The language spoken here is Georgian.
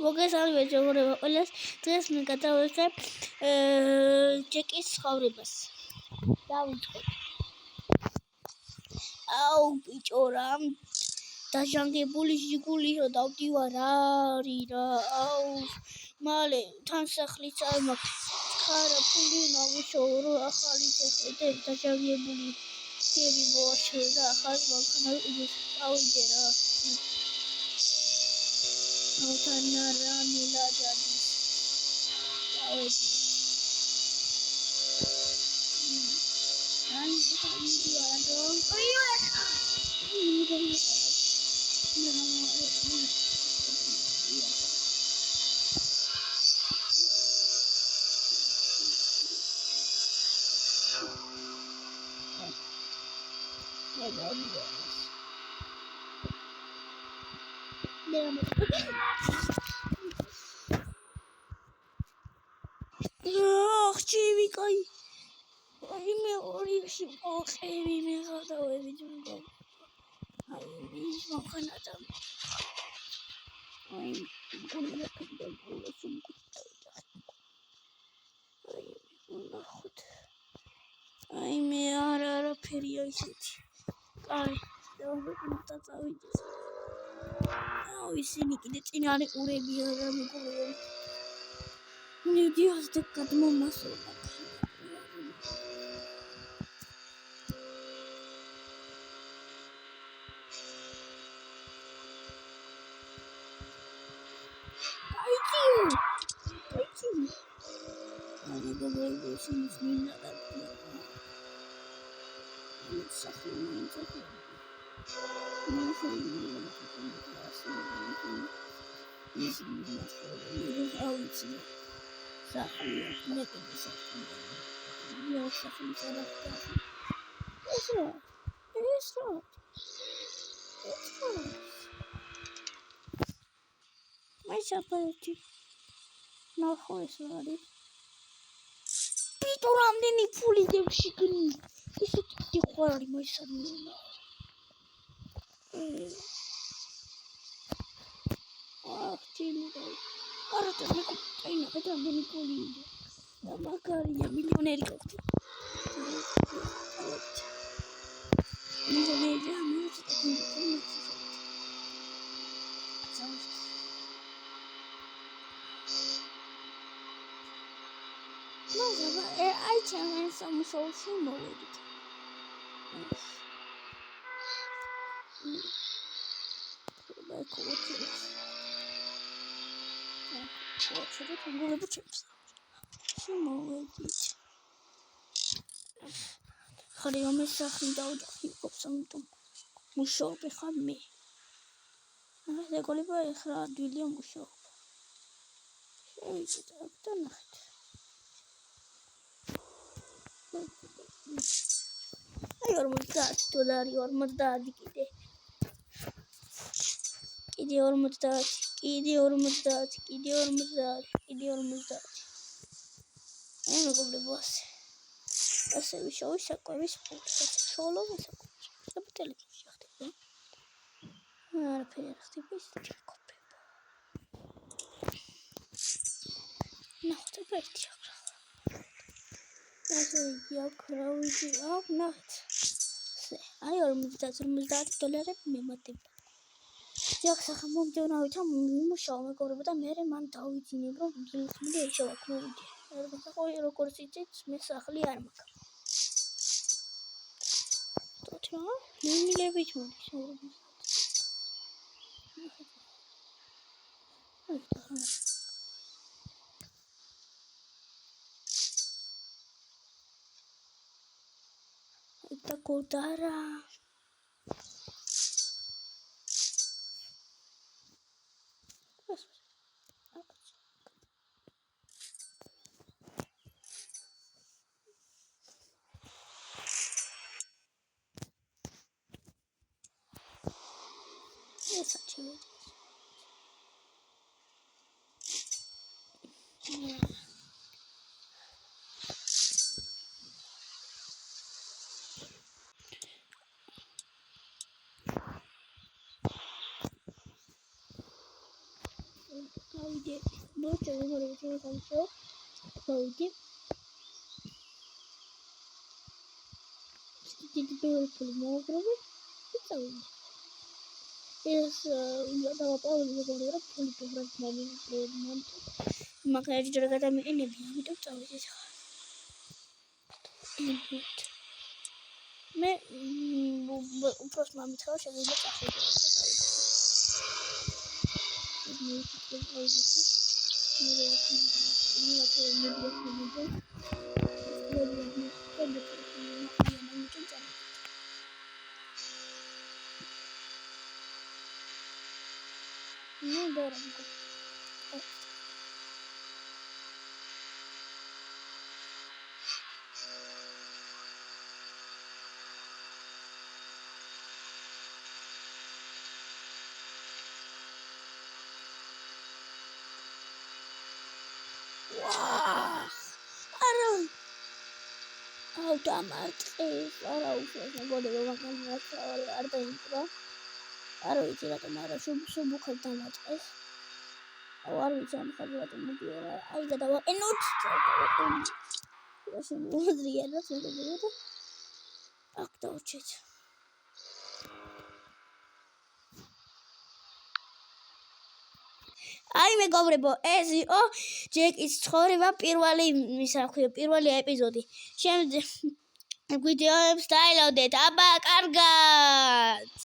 მოგესალმებით მეგობრებო ყველას. დღეს მე გადავიღებ ჯეკის ცხოვრებას. დავიწყოთ. აუ ბიჭო რა დაჟანგებული ჟიგული რო დავდივარ რა არის რა აუ მალე თან სახლიც არ მაქვს ხარა ფული ნავუშავო რო ახალი სახლი დაჟანგებული ძიები მოაჩვენე და ახალი მანქანა წავიდე რა ავთანა რა მილაჯადი წავედი აი Чевикай. Ай მე ორიში მოყევი მე გადავედი ჯუნდა. აი ის მოხანადა. აი აი მე არაფერია ისეთი. აი დავუყურდა წავიდეს. აუ ისინი კიდე წინ არ იყურებია რა მეგობრებო. მე დიოს დეკად მომასწორდა. Ani gogoido sinis minna da. რამდენი ფული დევშიგნი ისეთი ხوارი მოისადმენა ჩინო არათა მე კაინა რამდენი ფული და მაგარია მილიონერი გახდი I can some social mode. خليهم يسخن داود يقف صمتهم مشوق بخمي هذا يقول بقى إخراج اليوم مشوق شيء كده أكتر نخت $40 $40 أنا قبل بس أسوي شو سكوي سبورت شغله مسكوي لا بتلك مش أختي أنا في أختي بس تكوبي ناخد بيتي يقرأ ويجي ناخد أيوة $40 ميمتى ياخذ خمام جونا ويتهم مش عم يقول بدأ ميري ما نتعود ينبرو بيجي ليش شو أكمل بس أقول له كرسي مس أخلي أرمك توتنا مين اللي بيجون شو Itakudara Yes, actually. Yeah. მოვიდი. ბოჭო მეგობრებო, ჩვენ სამშო. მოვიდი. დიდი ბევრი მოვგროვე. წავიდი. ეს დავაპოვე მეგობრებო, ფული პროგრამით მომიბრუნე. მაგრამ ჯერ გადამიყენები, ამიტომ წავიდეთ ხა. მე უბრალოდ მომიცხადა შეიძლება წახვიდე. ავტომატის არა უშვეს მეგობრებო, მაგრამ არ დაიმკვირა. არ ვიცი რატომ არა შუბუქად დამაწყეს. არ ვიცი ამ ხალხი რატომ მოდიოდა. აი გადავაყენოთ. რაში მოძრიერად მეგობრებო. აქ დავჭეთ. აი მეგობრებო, ეს იყო ჯეკის ცხოვრება პირველი ეპიზოდი. შემდეგ ვიდეოებს დაელოდეთ. აბა, კარგად.